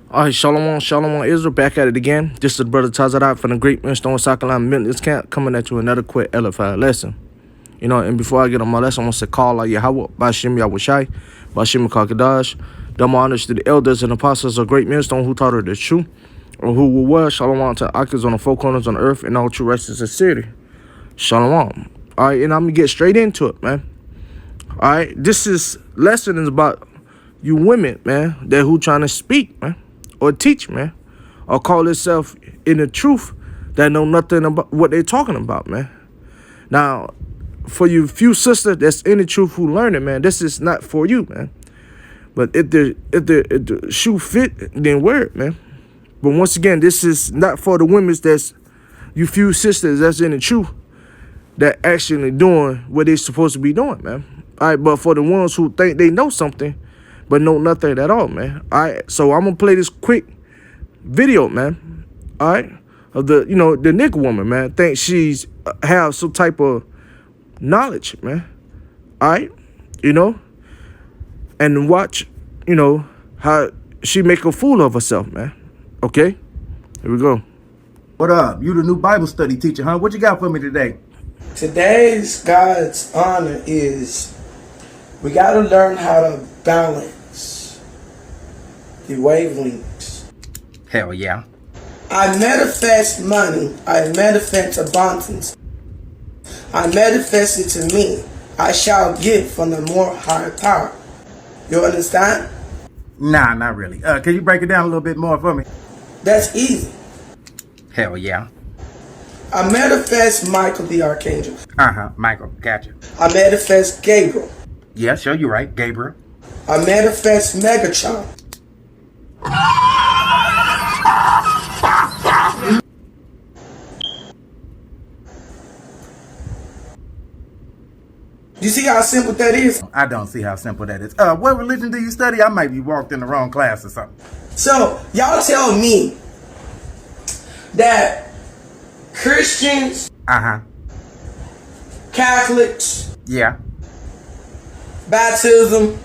All right, Shalom, Shalom, Israel, back at it again. This is Brother Tazarat from the Great Millstone Soccer Line Maintenance Camp, coming at you another quick edified lesson. And before I get on my lesson, I want to call out Yahweh, Bashim Yahushai, Bashim Kakadash, double honors to the elders and apostles of Great Millstone who taught her the truth, or who will wear Shalom to Akers on the four corners on the earth and all true righteousness of city. Shalom. All right, and I'm going to get straight into it, man. All right, this lesson is about you women, man, that who trying to speak, man, or teach, man, or call itself in the truth that know nothing about what they're talking about, man. Now, for you few sisters that's in the truth who learn it, man, this is not for you, man. But if the shoe fit, then wear it, man. But once again, this is not for the women that's you few sisters that's in the truth that actually doing what they're supposed to be doing, man. All right, but for the ones who think they know something but know nothing at all, man. All right, so I'm gonna play this quick video, man. All right, of the the nigga woman, man. Think she's have some type of knowledge, man. All right, and watch, how she make a fool of herself, man. Okay, here we go. What up? You the new Bible study teacher, huh? What you got for me today? Today's God's honor is we got to learn how to balance the wavelengths. Hell yeah. I manifest money. I manifest abundance. I manifest it to me. I shall get from the more higher power. You understand? Nah, not really. Can you break it down a little bit more for me? That's easy. Hell yeah. I manifest Michael the Archangel. Michael, gotcha. I manifest Gabriel. Yeah, sure, you're right, Gabriel. I manifest Megatron. You see how simple that is? I don't see how simple that is. What religion do you study? I might be walked in the wrong class or something. So, y'all tell me that Christians, Catholics, yeah, baptism,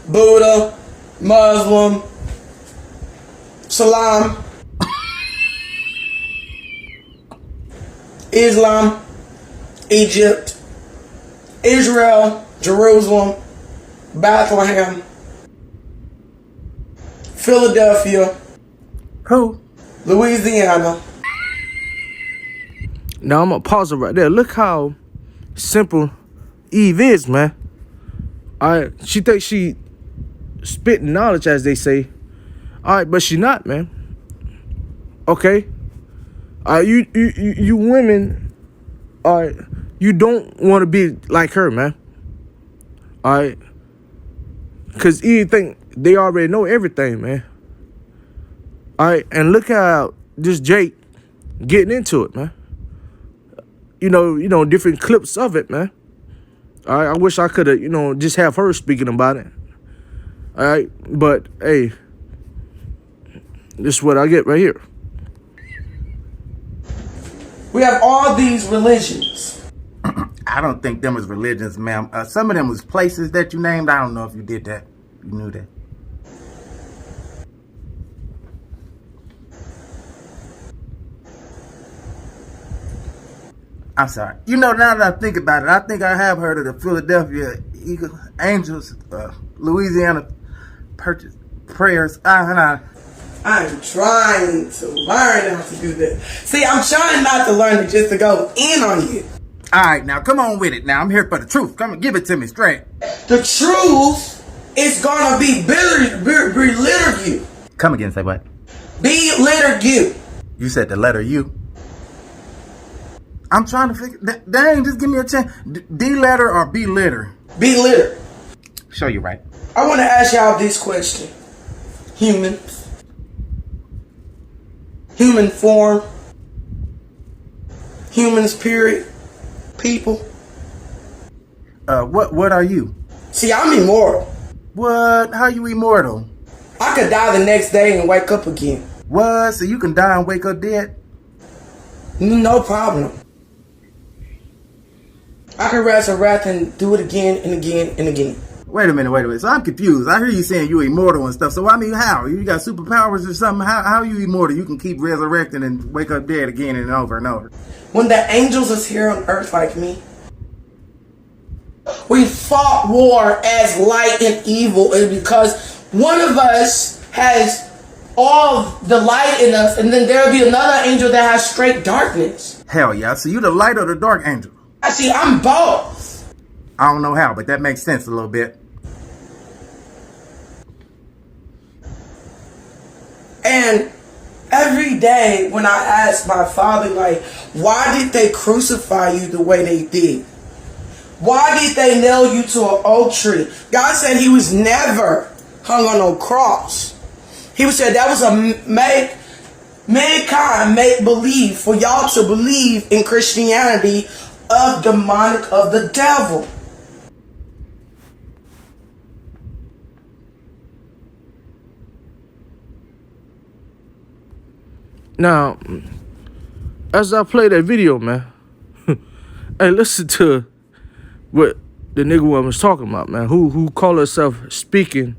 Buddha, Muslim, Salam, Islam, Egypt, Israel, Jerusalem, Bethlehem, Philadelphia, who? Louisiana. Now I'm gonna pause it right there. Look how simple Eve is, man. All right, she thinks she spitting knowledge, as they say. All right, but she not, man. Okay. You women, all right, you don't want to be like her, man. All right, cause Eve think they already know everything, man. All right, and look how this Jake getting into it, man. Different clips of it, man. All right, I wish I could have, just have her speaking about it. All right, but hey, this is what I get right here. We have all these religions. I don't think them was religions, ma'am. Some of them was places that you named. I don't know if you did that. You knew that. I'm sorry. Now that I think about it, I think I have heard of the Philadelphia Angels, Louisiana purchase prayers. I'm trying to learn how to do that. See, I'm trying not to learn it just to go in on you. All right, now come on with it. Now I'm here for the truth. Come and give it to me straight. The truth is gonna be belittle you. Come again, say what? Belittle you. You said the letter U. I'm trying to figure. Dang, just give me a chance. D letter or B letter? Belittle. Sure, you're right. I want to ask y'all this question: humans, human form, humans. Period. People. What are you? See, I'm immortal. What? How you immortal? I could die the next day and wake up again. What? So you can die and wake up dead? No problem. I can resurrect and do it again and again and again. Wait a minute. So I'm confused. I hear you saying you're immortal and stuff. So I mean, how? You got superpowers or something? How are you immortal? You can keep resurrecting and wake up dead again and over and over. When the angels is here on earth like me, we fought war as light and evil, and because one of us has all the light in us, and then there'll be another angel that has straight darkness. Hell yeah. So you the light or the dark angel? See, I'm both. I don't know how, but that makes sense a little bit. And every day when I ask my father, like, why did they crucify you the way they did? Why did they nail you to an oak tree? God said he was never hung on no cross. He said that was a mankind make believe for y'all to believe in Christianity of demonic of the devil. Now, as I play that video, man, hey, listen to what the nigga woman was talking about, man. Who call herself speaking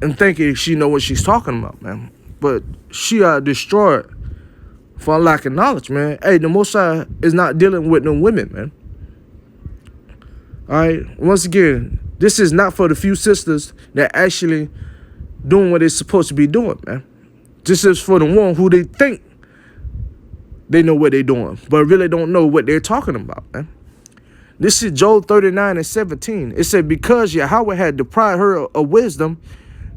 and thinking she know what she's talking about, man. But she destroyed for lack of knowledge, man. Hey, the Most High is not dealing with no women, man. All right. Once again, this is not for the few sisters that actually doing what they're supposed to be doing, man. This is for the one who they think they know what they're doing, but really don't know what they're talking about, man. This is Job 39:17. It said, because Yahweh had deprived her of wisdom,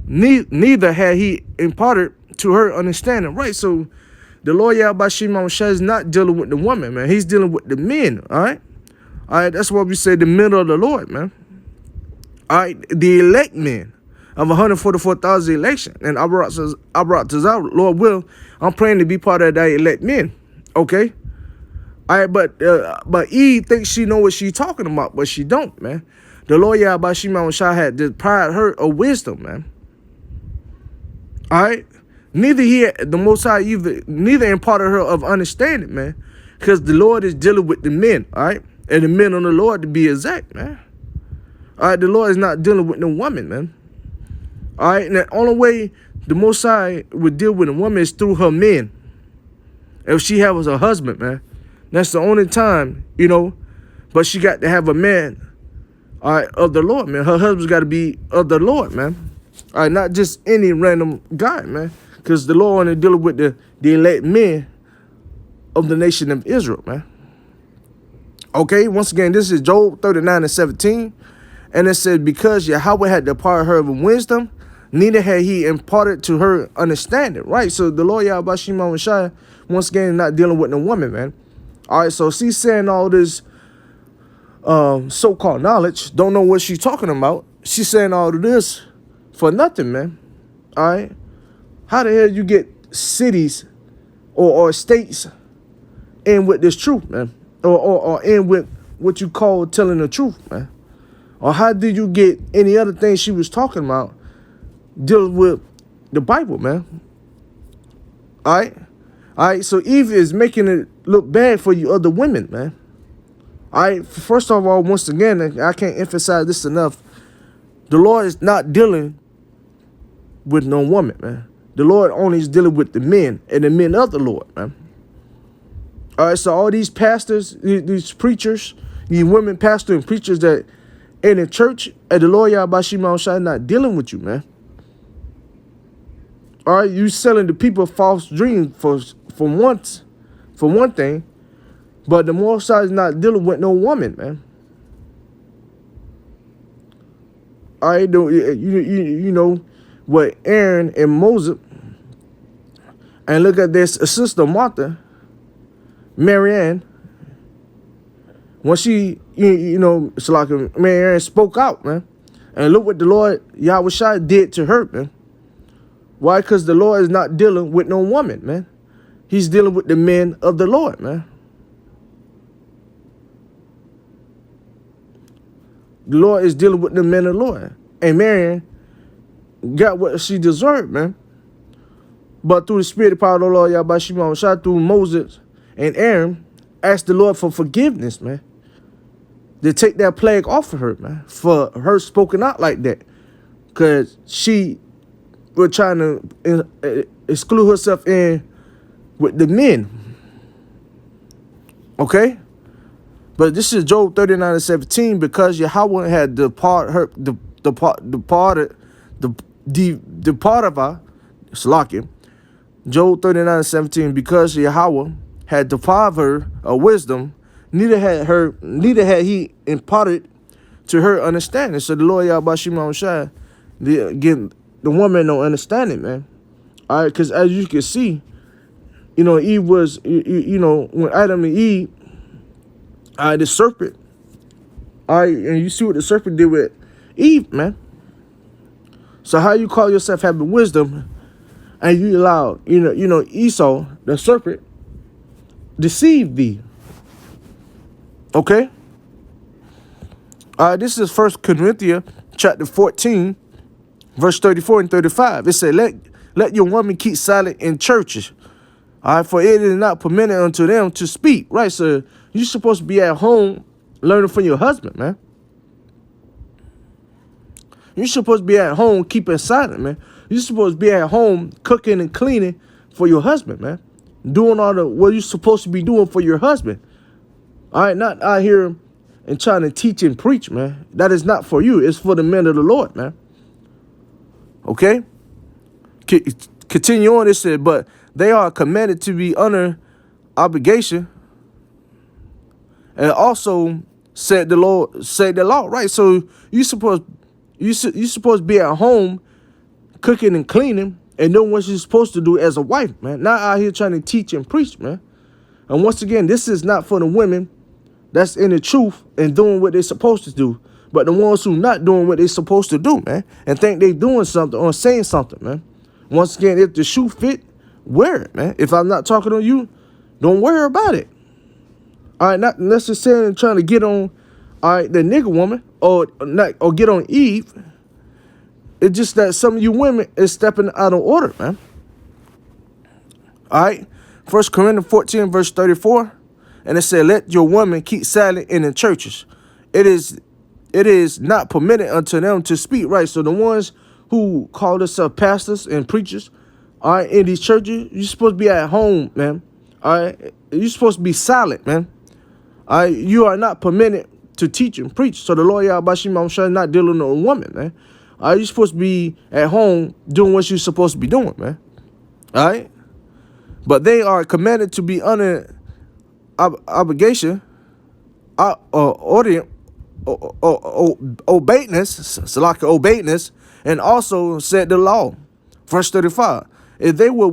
neither had he imparted to her understanding. Right, so the Lord Yahweh Shimon Shah is not dealing with the woman, man. He's dealing with the men, all right? All right, that's why we say the men of the Lord, man. All right, the elect men of 144,000 election. And I brought this out, Lord will, I'm praying to be part of that elect men, okay? All right, but Eve thinks she know what she's talking about, but she don't, man. The Lord Yahweh Shimon Shah had deprived her of wisdom, man. All right? The Most High neither imparted her of understanding, man. Because the Lord is dealing with the men, all right? And the men on the Lord to be exact, man. All right, the Lord is not dealing with no woman, man. All right, and the only way the Most High would deal with a woman is through her men. If she has a husband, man, that's the only time, you know. But she got to have a man, all right, of the Lord, man. Her husband's got to be of the Lord, man. All right, not just any random guy, man. Because the Lord only dealing with the elect men of the nation of Israel, man. Okay, once again, this is Job 39:17. And it said, because Yahweh had departed her of wisdom, neither had he imparted to her understanding. Right, so the Lord Yahweh Shimon Shai, once again, not dealing with no woman, man. All right, so she's saying all this so-called knowledge, don't know what she's talking about. She's saying all of this for nothing, man. All right, how the hell you get cities or states in with this truth, man, or in with what you call telling the truth, man? Or how did you get any other thing she was talking about dealing with the Bible, man? All right? All right, so Eve is making it look bad for you other women, man. All right, first of all, once again, I can't emphasize this enough. The Lord is not dealing with no woman, man. The Lord only is dealing with the men and the men of the Lord, man. All right, so all these pastors, these preachers, these women pastors and preachers that in the church, at the Lord Yahweh Shimon Shai not dealing with you, man. All right, you selling the people false dreams for one thing, but the Most High is not dealing with no woman, man. All right, you know what Aaron and Moses, and look at this sister Martha, Marianne. When she, you know, it's like Marianne spoke out, man. And look what the Lord Yahweh Shai did to her, man. Why? Because the Lord is not dealing with no woman, man. He's dealing with the men of the Lord, man. The Lord is dealing with the men of the Lord. And Marianne got what she deserved, man. But through the spirit of power of the Lord Yahweh Shimon Shai, through Moses and Aaron, asked the Lord for forgiveness, man. to take that plague off of her, man, for her spoken out like that. Because she was trying to exclude herself in with the men. Okay? But this is Job 39:17, because Yahweh had departed her, departed of her, Slakim. Job 39:17, because Yahweh had deprived her of wisdom, neither had he imparted to her understanding. So the Lord Yahweh Shai give the woman no understanding, man. All right, because as you can see, Eve was, when Adam and Eve, the serpent, and you see what the serpent did with Eve, man. So how you call yourself having wisdom, and you allow, Esau, the serpent, deceive thee? Okay. This is 1 Corinthians chapter 14, verse 34 and 35. It said, let your woman keep silent in churches. All right, for it is not permitted unto them to speak. Right, so you're supposed to be at home learning from your husband, man. You're supposed to be at home keeping silent, man. You're supposed to be at home cooking and cleaning for your husband, man. Doing all the what you're supposed to be doing for your husband. All right, not out here and trying to teach and preach, man. That is not for you. It's for the men of the Lord, man. Okay? Continue on. It said, but they are commanded to be under obligation. And also said the law, right? So you supposed to be at home cooking and cleaning and doing what you're supposed to do as a wife, man. Not out here trying to teach and preach, man. And once again, this is not for the women that's in the truth and doing what they're supposed to do, but the ones who not doing what they're supposed to do, man, and think they doing something or saying something, man. Once again, if the shoe fit, wear it, man. If I'm not talking to you, don't worry about it. All right, not necessarily trying to get on, the nigger woman or get on Eve. It's just that some of you women is stepping out of order, man. All right, 1 Corinthians 14, verse 34, and it said, let your woman keep silent in the churches. It is not permitted unto them to speak, right? So the ones who call themselves pastors and preachers, all right, in these churches, you're supposed to be at home, man. All right, you're supposed to be silent, man. All right, you are not permitted to teach and preach. So the Lord Yahweh is not dealing with a woman, man. All right, you're supposed to be at home doing what you're supposed to be doing, man. All right, but they are commanded to be under obligation, obeydness, and also said the law. Verse 35. If they will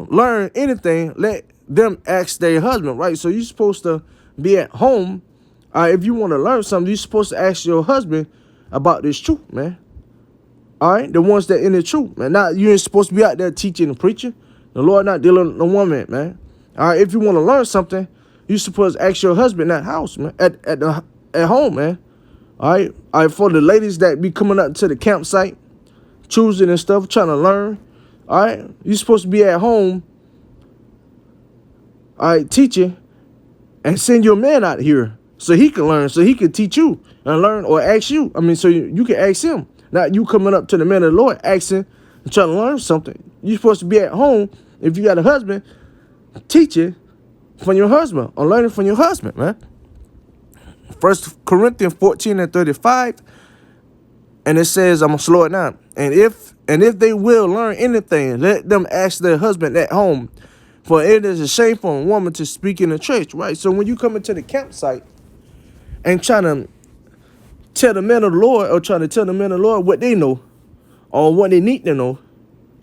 learn anything, let them ask their husband, right? So you're supposed to be at home. If you want to learn something, you're supposed to ask your husband about this truth, man. All right, the ones that in the truth, man. Not you ain't supposed to be out there teaching and preaching. The Lord not dealing with the woman, man. All right, if you want to learn something, you're supposed to ask your husband at house, man, at home, man. All right, for the ladies that be coming up to the campsite, choosing and stuff, trying to learn. All right, you're supposed to be at home, all right, teaching, and send your man out here so he can learn, so he can teach you and learn, or ask you. I mean, so you can ask him. Not you coming up to the man of the Lord, asking and trying to learn something. You're supposed to be at home, if you got a husband, teaching from your husband or learning from your husband, man. 1 Corinthians 14 and 35, and it says, I'm gonna slow it down. And if they will learn anything, let them ask their husband at home, for it is a shame for a woman to speak in the church, right? So when you come into the campsite and trying to tell the men of the Lord, or trying to tell the men of the Lord what they know or what they need to know,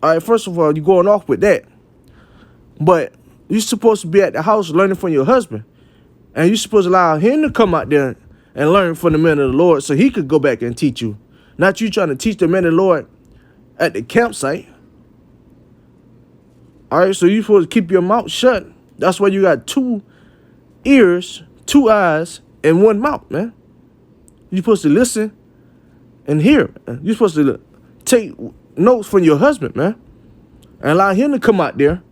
all right, first of all, you're going off with that. But you're supposed to be at the house learning from your husband. And you're supposed to allow him to come out there and learn from the men of the Lord so he could go back and teach you. Not you trying to teach the men of the Lord at the campsite. All right, so you're supposed to keep your mouth shut. That's why you got 2 ears, 2 eyes, and 1 mouth, man. You're supposed to listen and hear. You're supposed to take notes from your husband, man. And allow him to come out there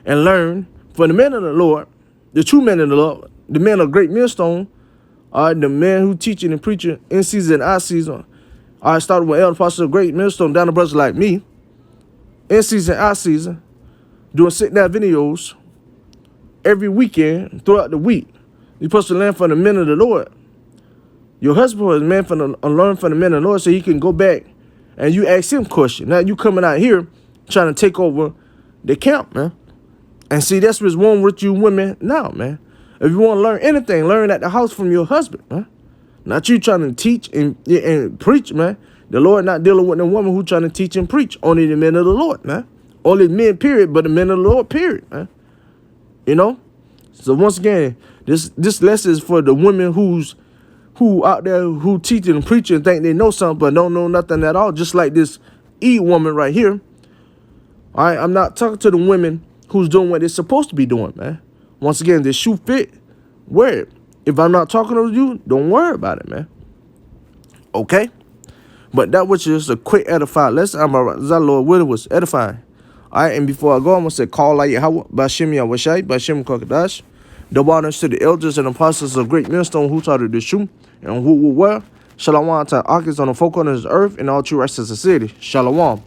and learn from the men of the Lord, the true men of the Lord, the men of Great Millstone, all right, the men who teaching and preaching in season and out season. All right, started with Elder Pastor of Great Millstone, down to brothers like me, in season, out season, doing sit-down videos every weekend throughout the week. You're supposed to learn from the men of the Lord. Your husband is man learn from the men of the Lord so he can go back and you ask him questions. Now you coming out here trying to take over the camp, man. And see, that's what's wrong with you women now, man. If you want to learn anything, learn at the house from your husband, man. Not you trying to teach and preach, man. The Lord not dealing with the woman who trying to teach and preach. Only the men of the Lord, man. Only men, period, but the men of the Lord, period, man. You know? So once again, this lesson is for the women who out there who teaching and preaching and think they know something but don't know nothing at all, just like this E woman right here. All right, I'm not talking to the women who's doing what they're supposed to be doing, man. Once again, this shoe fit, wear it. If I'm not talking to you, don't worry about it, man. Okay? But that was just a quick edifying lesson. I'm Lord Willie was edifying. All right, and before I go, I'm going to say, call like Yahweh, Bashim Yahweh, Bashim Kokadash. Double honors to the elders and apostles of Great Millstone who taught the shoe and who will wear. Shalom to Akis on the four corners of the earth and all true righteous of the city. Shalom.